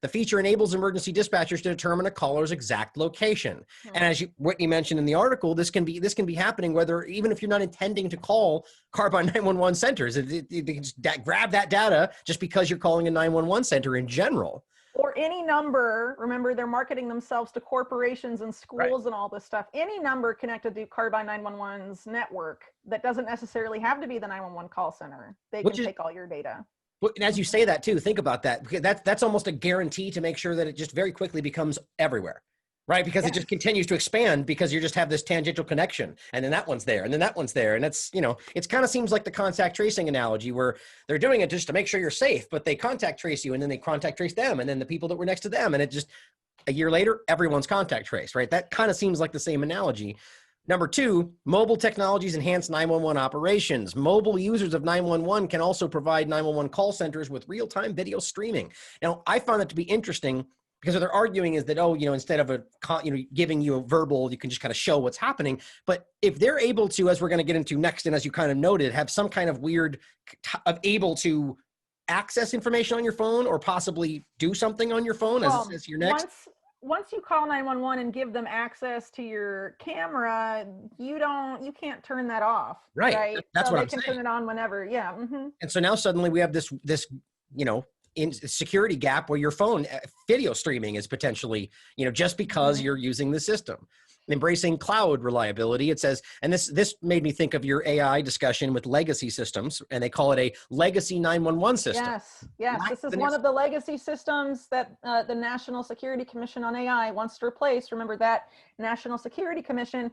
The feature enables emergency dispatchers to determine a caller's exact location. And as Whitney mentioned in the article, this can be happening whether, even if you're not intending to call Carbine 911 centers, they can just grab that data just because you're calling a 911 center in general. Or any number. Remember, they're marketing themselves to corporations and schools and all this stuff. Any number connected to Carbine 911's network that doesn't necessarily have to be the 911 call center. They can take all your data. And as you say that too, think about that. That's almost a guarantee to make sure that it just very quickly becomes everywhere, right? Because it just continues to expand because you just have this tangential connection, and then that one's there, and then that one's there. And it's, it kind of seems like the contact tracing analogy where they're doing it just to make sure you're safe, but they contact trace you, and then they contact trace them, and then the people that were next to them. And it just, a year later, everyone's contact traced, right? That kind of seems like the same analogy. Number two, mobile technologies enhance 911 operations. Mobile users of 911 can also provide 911 call centers with real-time video streaming. Now, I found that to be interesting because what they're arguing is that, instead of giving you a verbal, you can just kind of show what's happening. But if they're able to, as we're going to get into next, and as you kind of noted, have some kind of weird of able to access information on your phone or possibly do something on your phone, as it says here next. Once you call 911 and give them access to your camera, you can't turn that off. Right. That's what I'm saying. They can turn it on whenever. Yeah. Mm-hmm. And so now suddenly we have this, in security gap where your phone video streaming is potentially, just because you're using the system. Embracing cloud reliability, it says, and this made me think of your AI discussion with legacy systems, and they call it a legacy 911 system. Yes. This is one of the legacy systems that the National Security Commission on AI wants to replace. Remember that National Security Commission,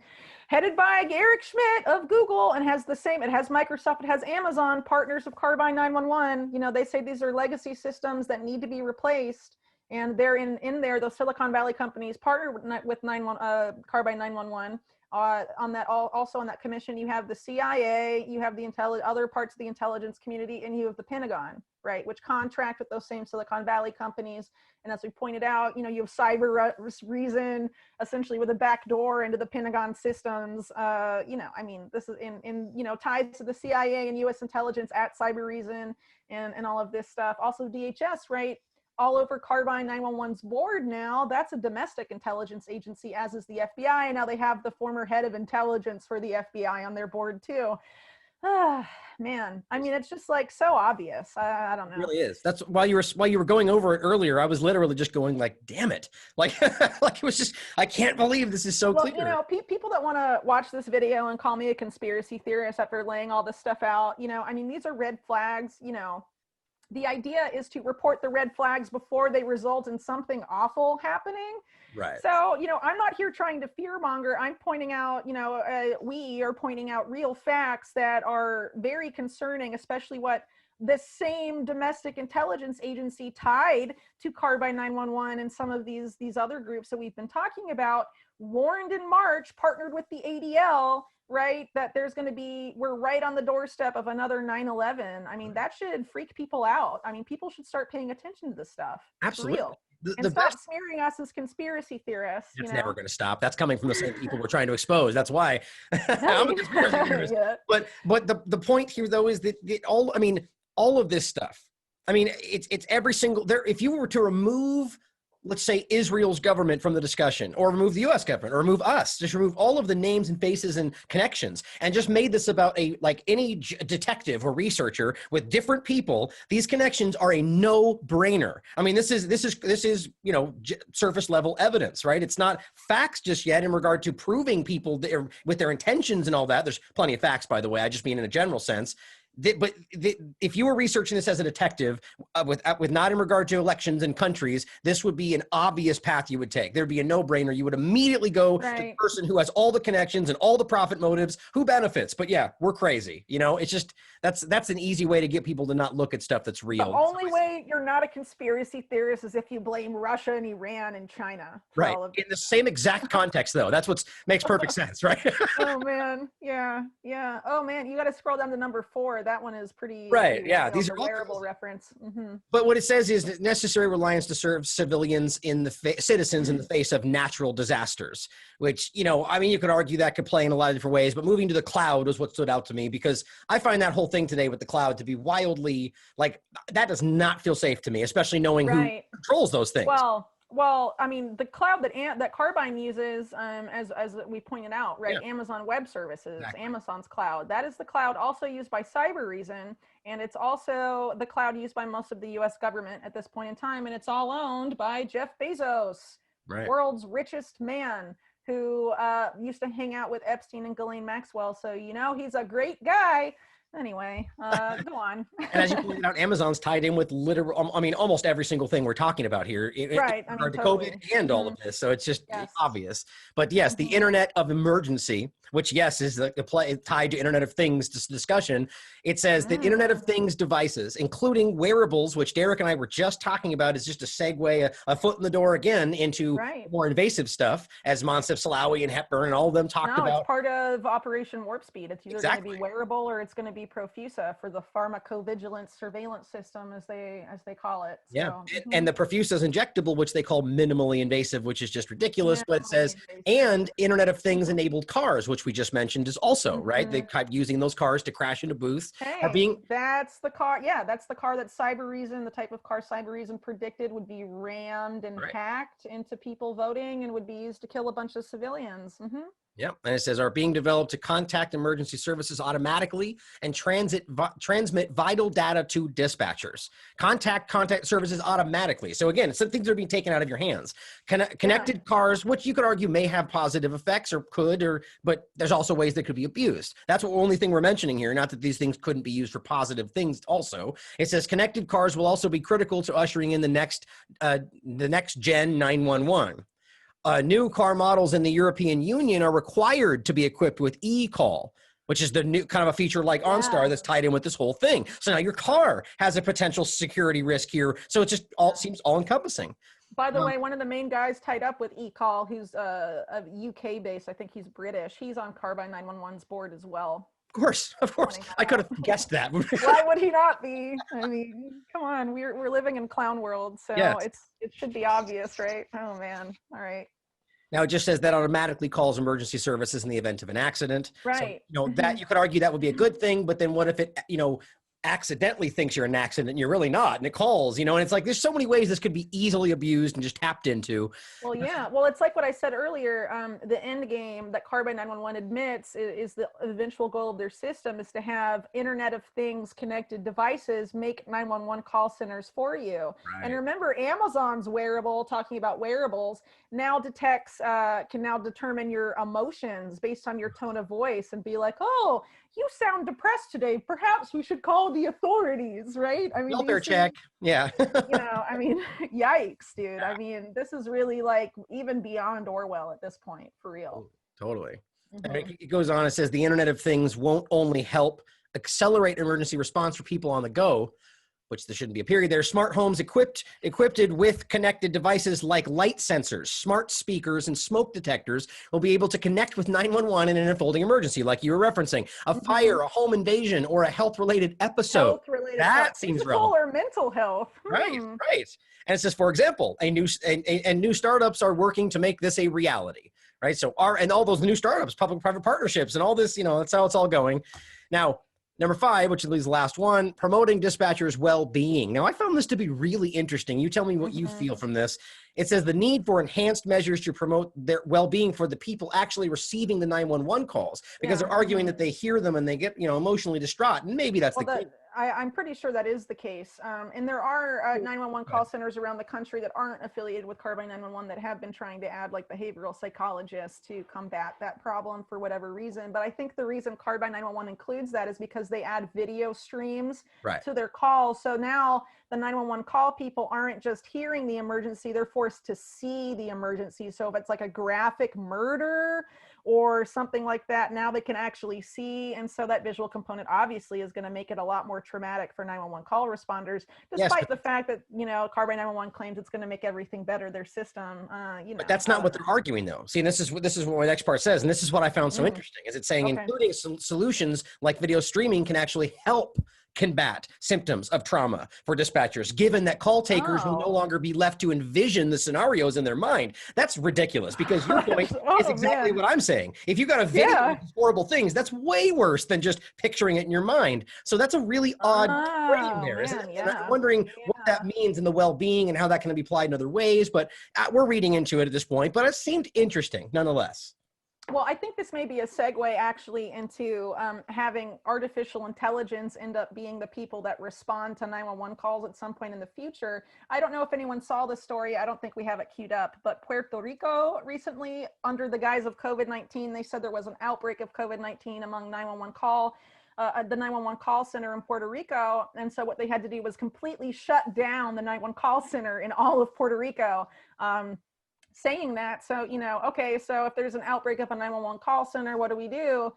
headed by Eric Schmidt of Google, and has it has Microsoft, it has Amazon, partners of Carbine 911. They say these are legacy systems that need to be replaced. And they're in there, those Silicon Valley companies partner with Carbine 911. Also on that commission, you have the CIA, you have the other parts of the intelligence community, and you have the Pentagon, right, which contract with those same Silicon Valley companies. And as we pointed out, you have cyber reason, essentially with a back door into the Pentagon systems. This is in ties to the CIA and U.S. intelligence at cyber reason and all of this stuff. Also DHS, right? All over Carbine 911's board now. That's a domestic intelligence agency, as is the FBI. And now they have the former head of intelligence for the FBI on their board too. Man, it's just like so obvious. I don't know. It really is. That's while you were going over it earlier, I was literally just going like, damn it. Like, like it was just, I can't believe this is so clear. People that want to watch this video and call me a conspiracy theorist after laying all this stuff out, these are red flags, The idea is to report the red flags before they result in something awful happening. Right. So, I'm not here trying to fearmonger. I'm pointing out, we are pointing out real facts that are very concerning, especially what this same domestic intelligence agency tied to Carbine 911 and some of these other groups that we've been talking about warned in March, partnered with the ADL, right, that we're right on the doorstep of another 9/11. That should freak people out. People should start paying attention to this stuff. Absolutely. For real. And stop smearing us as conspiracy theorists. It's never going to stop. That's coming from the same people we're trying to expose. That's why I'm a conspiracy theorist. Yeah. But the point here though is that all of this stuff, it's every single there. If you were to remove, let's say, Israel's government from the discussion, or remove the U.S. government, or remove us, just remove all of the names and faces and connections, and just made this about any detective or researcher with different people, these connections are a no-brainer. This is surface level evidence, right? It's not facts just yet in regard to proving people with their intentions and all that. There's plenty of facts, by the way. I just mean in a general sense. But if you were researching this as a detective, with not in regard to elections and countries, this would be an obvious path you would take. There'd be a no-brainer. You would immediately go to the person who has all the connections and all the profit motives, who benefits. But yeah, we're crazy. It's just that's an easy way to get people to not look at stuff that's real. The only way you're not a conspiracy theorist is if you blame Russia and Iran and China. Right. In the same exact context, though. That's what makes perfect sense, right? Oh man, yeah. Oh man, you got to scroll down to number 4. sure. That one is pretty Right. Yeah. wild, These the are all wearable reference. Mm-hmm. But what it says is necessary reliance to serve civilians in the citizens in the face of natural disasters, which, you know, I mean, you could argue that could play in a lot of different ways, but moving to the cloud was what stood out to me, because I find that whole thing today with the cloud to be wildly, like, that does not feel safe to me, especially knowing who controls those things. Well, I mean, the cloud that Carbine uses, as we pointed out, right? Yeah. Amazon Web Services, exactly. Amazon's cloud. That is the cloud also used by Cybereason, and it's also the cloud used by most of the U.S. government at this point in time, and it's all owned by Jeff Bezos, world's richest man, who used to hang out with Epstein and Ghislaine Maxwell. So, you know, he's a great guy. Anyway, go on. And as you pointed out, Amazon's tied in with literal, I mean, almost every single thing we're talking about here, right? In regard to COVID and all of this. So it's just obvious. But yes, the Internet of Emergency, which yes is the tied to Internet of Things discussion. It says that Internet of Things devices, including wearables, which Derek and I were just talking about, is just a segue, a foot in the door again into more invasive stuff, as Moncef Slaoui and Hepburn and all of them talked about. It's part of Operation Warp Speed. It's either going to be wearable or it's going to be Profusa for the pharmacovigilance surveillance system, as they call it. So, yeah, and the Profusa is injectable, which they call minimally invasive, which is just ridiculous. But it says, and Internet of Things enabled cars, which we just mentioned, is also right. They kept using those cars to crash into booths. That's the car. Yeah, that's the car that Cybereason, the type of car Cybereason predicted would be rammed and hacked into people voting and would be used to kill a bunch of civilians. Yep. And it says are being developed to contact emergency services automatically and transmit vital data to dispatchers. Contact services automatically. So again, some things are being taken out of your hands. Connected cars, which you could argue may have positive effects but there's also ways that could be abused. That's the only thing we're mentioning here. Not that these things couldn't be used for positive things also. It says connected cars will also be critical to ushering in the next gen 911. New car models in the European Union are required to be equipped with e-call, which is the new kind of a feature like OnStar that's tied in with this whole thing. So now your car has a potential security risk here. So it just seems all encompassing. By the way, one of the main guys tied up with e-call, who's a UK based, I think he's British. He's on Carbine 911's board as well. Of course. I could have guessed that. Why would he not be? I mean, come on, we're living in clown world, so it should be obvious, right? Oh man. All right. Now it just says that automatically calls emergency services in the event of an accident. Right. So, that you could argue that would be a good thing, but then what if it, accidentally thinks you're an accident and you're really not, and it calls, and it's like there's so many ways this could be easily abused and just tapped into. Well, yeah. Well, it's like what I said earlier. The end game that Carbine 911 admits is the eventual goal of their system is to have Internet of Things connected devices make 911 call centers for you. Right. And remember, Amazon's wearable, talking about wearables, now can now determine your emotions based on your tone of voice and be like, oh, you sound depressed today. Perhaps we should call the authorities, right? I mean, welfare check. Yeah. I mean, yikes, dude. Yeah. I mean, this is really like even beyond Orwell at this point, for real. Oh, totally. And it goes on, it says the Internet of Things won't only help accelerate emergency response for people on the go, which there shouldn't be a period there. Smart homes equipped with connected devices like light sensors, smart speakers, and smoke detectors will be able to connect with 911 in an unfolding emergency, like you were referencing, a fire, a home invasion, or a health-related episode. That seems relevant. Or mental health. Right. And it says, for example, new startups are working to make this a reality. Right. So all those new startups, public-private partnerships, and all this, that's how it's all going. Now, number 5, which is the last one, promoting dispatchers' well-being. Now, I found this to be really interesting. You tell me what you feel from this. It says the need for enhanced measures to promote their well-being for the people actually receiving the 911 calls, because they're arguing that they hear them and they get, emotionally distraught. And maybe that's the case. I'm pretty sure that is the case. And there are 911 call centers around the country that aren't affiliated with Carbine 911 that have been trying to add like behavioral psychologists to combat that problem for whatever reason. But I think the reason Carbine 911 includes that is because they add video streams to their calls. So now the 911 call people aren't just hearing the emergency, they're forced to see the emergency. So if it's like a graphic murder or something like that, now they can actually see. And so that visual component obviously is going to make it a lot more traumatic for 911 call responders, despite the fact that, you know, Carbine 911 claims it's going to make everything better, their system, you know. But that's not what they're arguing, though. See, this is what my next part says, and this is what I found so interesting, is it's saying including solutions like video streaming can actually help combat symptoms of trauma for dispatchers, given that call takers will no longer be left to envision the scenarios in their mind. That's ridiculous, because your point is exactly what I'm saying. If you got a video of horrible things, that's way worse than just picturing it in your mind. So that's a really odd frame there, isn't it? And I'm wondering what that means in the well-being and how that can be applied in other ways, but we're reading into it at this point, but it seemed interesting nonetheless. Well, I think this may be a segue actually into having artificial intelligence end up being the people that respond to 911 calls at some point in the future. I don't know if anyone saw the story. I don't think we have it queued up, but Puerto Rico recently, under the guise of COVID-19, they said there was an outbreak of COVID-19 among 911 call. The 911 call center in Puerto Rico. And so what they had to do was completely shut down the 911 call center in all of Puerto Rico. Saying that, so, you know, okay, so if there's an outbreak of a 911 call center, what do we do?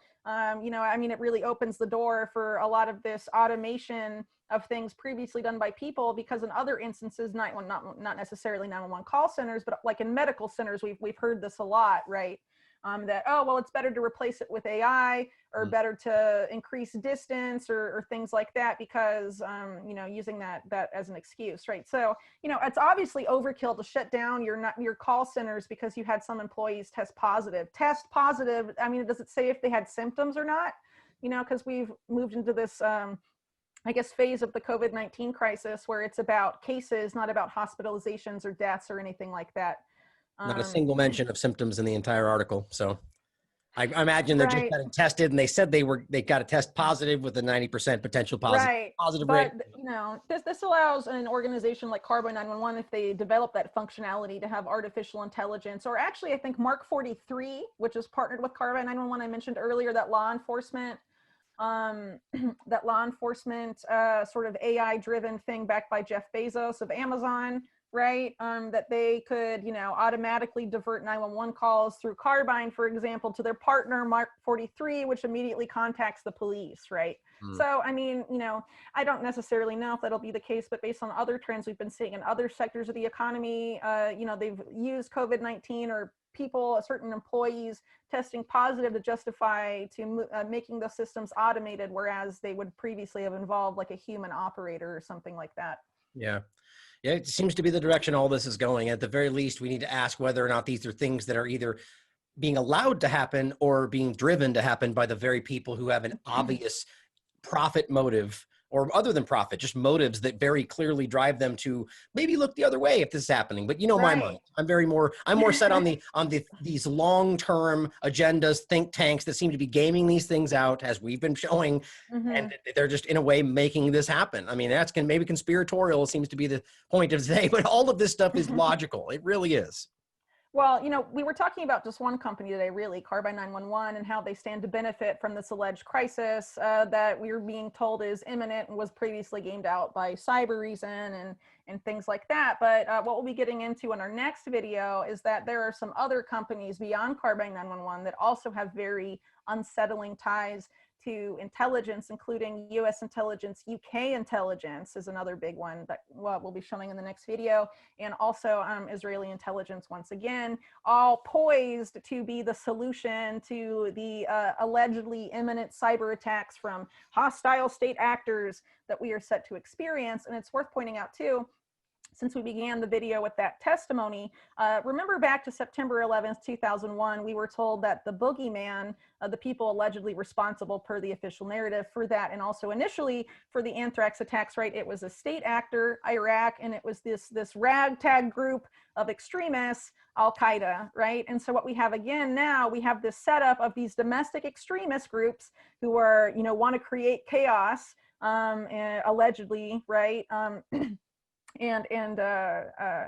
You know, I mean, it really opens the door for a lot of this automation of things previously done by people, because in other instances, not necessarily 911 call centers, but like in medical centers, we've heard this a lot, right? That, oh, well, it's better to replace it with AI, or better to increase distance, or things like that, because, you know, using that as an excuse, right? So, you know, it's obviously overkill to shut down your call centers because you had some employees test positive. I mean, does it say if they had symptoms or not? You know, because we've moved into this, I guess, phase of the COVID-19 crisis where it's about cases, not about hospitalizations or deaths or anything like that. Not a single mention of symptoms in the entire article. So I imagine they're just getting tested, and they said they got a test positive with a 90% potential positive rate. You know, this allows an organization like Carbine 911, if they develop that functionality, to have artificial intelligence, or actually I think Mark 43, which is partnered with Carbine 911. I mentioned earlier that law enforcement sort of AI driven thing backed by Jeff Bezos of Amazon, right? That they could, you know, automatically divert 911 calls through Carbine, for example, to their partner, Mark 43, which immediately contacts the police, right? So, I mean, you know, I don't necessarily know if that'll be the case, but based on other trends we've been seeing in other sectors of the economy, you know, they've used COVID-19 or certain employees testing positive to justify making the systems automated, whereas they would previously have involved like a human operator or something like that. Yeah. Yeah, it seems to be the direction all this is going. At the very least, we need to ask whether or not these are things that are either being allowed to happen or being driven to happen by the very people who have an obvious profit motive, or other than profit, just motives that very clearly drive them to maybe look the other way if this is happening. But you know, my mind, I'm more set on these long-term agendas, think tanks that seem to be gaming these things out, as we've been showing, and they're just in a way making this happen. I mean, that's maybe conspiratorial seems to be the point of today, but all of this stuff is logical. It really is. Well, you know, we were talking about just one company today, really, Carbine 911, and how they stand to benefit from this alleged crisis that we're being told is imminent and was previously gamed out by Cybereason and things like that. But what we'll be getting into in our next video is that there are some other companies beyond Carbine 911 that also have very unsettling ties to intelligence, including US intelligence, UK intelligence is another big one that we'll be showing in the next video, and also Israeli intelligence once again, all poised to be the solution to the allegedly imminent cyber attacks from hostile state actors that we are set to experience. And it's worth pointing out too, since we began the video with that testimony, remember back to September 11th, 2001, we were told that the boogeyman, the people allegedly responsible per the official narrative for that, and also initially for the anthrax attacks, right? It was a state actor, Iraq, and it was this ragtag group of extremists, Al-Qaeda, right? And so what we have again now, we have this setup of these domestic extremist groups who are, you know, want to create chaos, allegedly, right?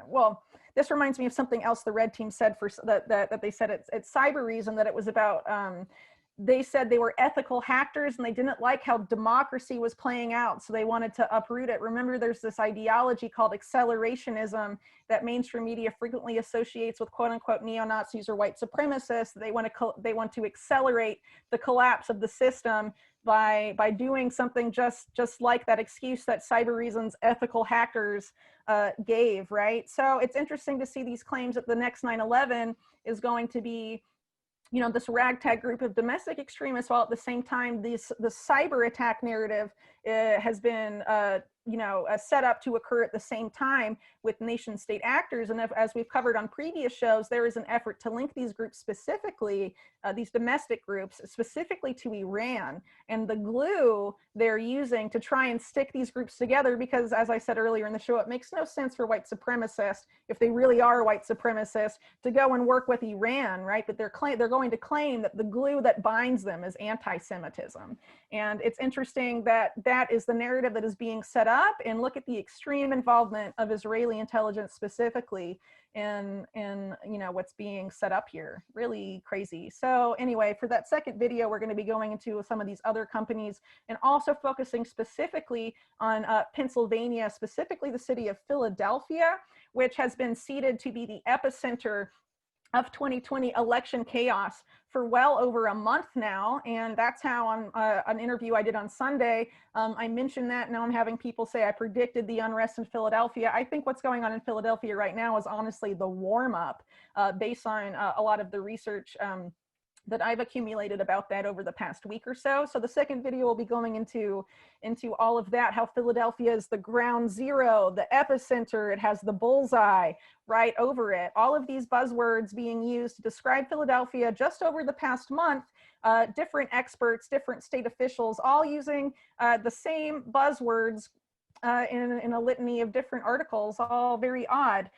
Well, this reminds me of something else the red team said that they said at Cybereason, that it was about they said they were ethical hackers and they didn't like how democracy was playing out, so they wanted to uproot it. Remember, there's this ideology called accelerationism that mainstream media frequently associates with quote unquote neo-Nazis or white supremacists. They want to accelerate the collapse of the system by doing something just like that excuse that Cyber Reason's ethical hackers gave, right? So it's interesting to see these claims that the next 9/11 is going to be, you know, this ragtag group of domestic extremists, while at the same time the cyber attack narrative has been set up to occur at the same time with nation state actors. And as we've covered on previous shows, there is an effort to link these groups specifically, these domestic groups specifically to Iran, and the glue they're using to try and stick these groups together, because as I said earlier in the show, it makes no sense for white supremacists, if they really are white supremacists, to go and work with Iran, right? But they're going to claim that the glue that binds them is anti-Semitism. And it's interesting that that is the narrative that is being set up, and look at the extreme involvement of Israeli intelligence specifically in what's being set up here. Really crazy. So anyway, for that second video, we're going to be going into some of these other companies and also focusing specifically on Pennsylvania, specifically the city of Philadelphia, which has been seeded to be the epicenter of 2020 election chaos for well over a month now. And that's how on an interview I did on Sunday, I mentioned that. Now I'm having people say I predicted the unrest in Philadelphia. I think what's going on in Philadelphia right now is honestly the warm up based on a lot of the research that I've accumulated about that over the past week or so. So the second video will be going into all of that, how Philadelphia is the ground zero, the epicenter, it has the bullseye right over it. All of these buzzwords being used to describe Philadelphia just over the past month, different experts, different state officials, all using the same buzzwords in a litany of different articles, all very odd.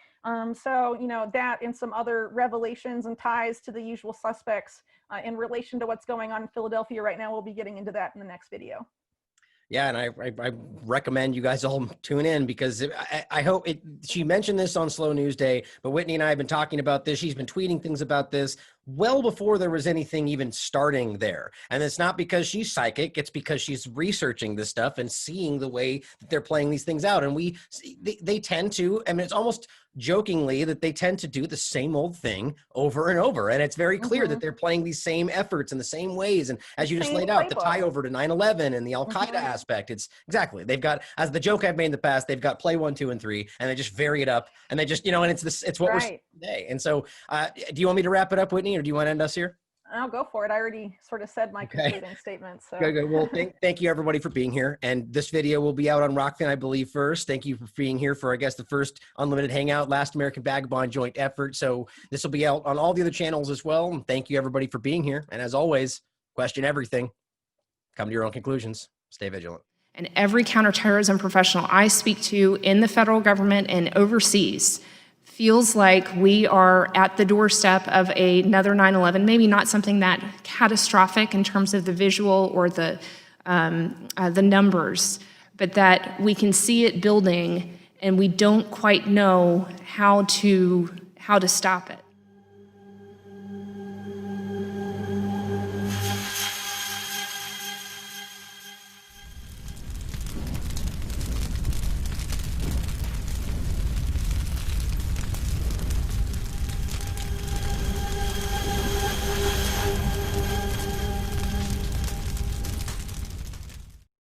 So, you know, that and some other revelations and ties to the usual suspects in relation to what's going on in Philadelphia right now. We'll be getting into that in the next video. Yeah, and I recommend you guys all tune in, because I hope she mentioned this on Slow News Day, but Whitney and I have been talking about this. She's been tweeting things about this well before there was anything even starting there. And it's not because she's psychic, it's because she's researching this stuff and seeing the way that they're playing these things out. And they tend to, I mean, it's almost jokingly that they tend to do the same old thing over and over. And it's very clear that they're playing these same efforts in the same ways. And as you just laid out, the tie over to 9/11 and the Al-Qaeda aspect, it's exactly, they've got, as the joke I've made in the past, they've got play 1, 2, and 3, and they just vary it up, and they just, you know, and it's what we're seeing today. And so do you want me to wrap it up, Whitney, or do you want to end us here? I'll go for it. I already sort of said my concluding statement. So. Good. Well, thank you everybody for being here. And this video will be out on Rockfin, I believe, first. Thank you for being here for, I guess, the first Unlimited Hangout, Last American Vagabond joint effort. So this will be out on all the other channels as well. And thank you everybody for being here. And as always, question everything. Come to your own conclusions. Stay vigilant. And every counterterrorism professional I speak to in the federal government and overseas feels like we are at the doorstep of another 9/11, maybe not something that catastrophic in terms of the visual or the numbers, but that we can see it building and we don't quite know how to stop it.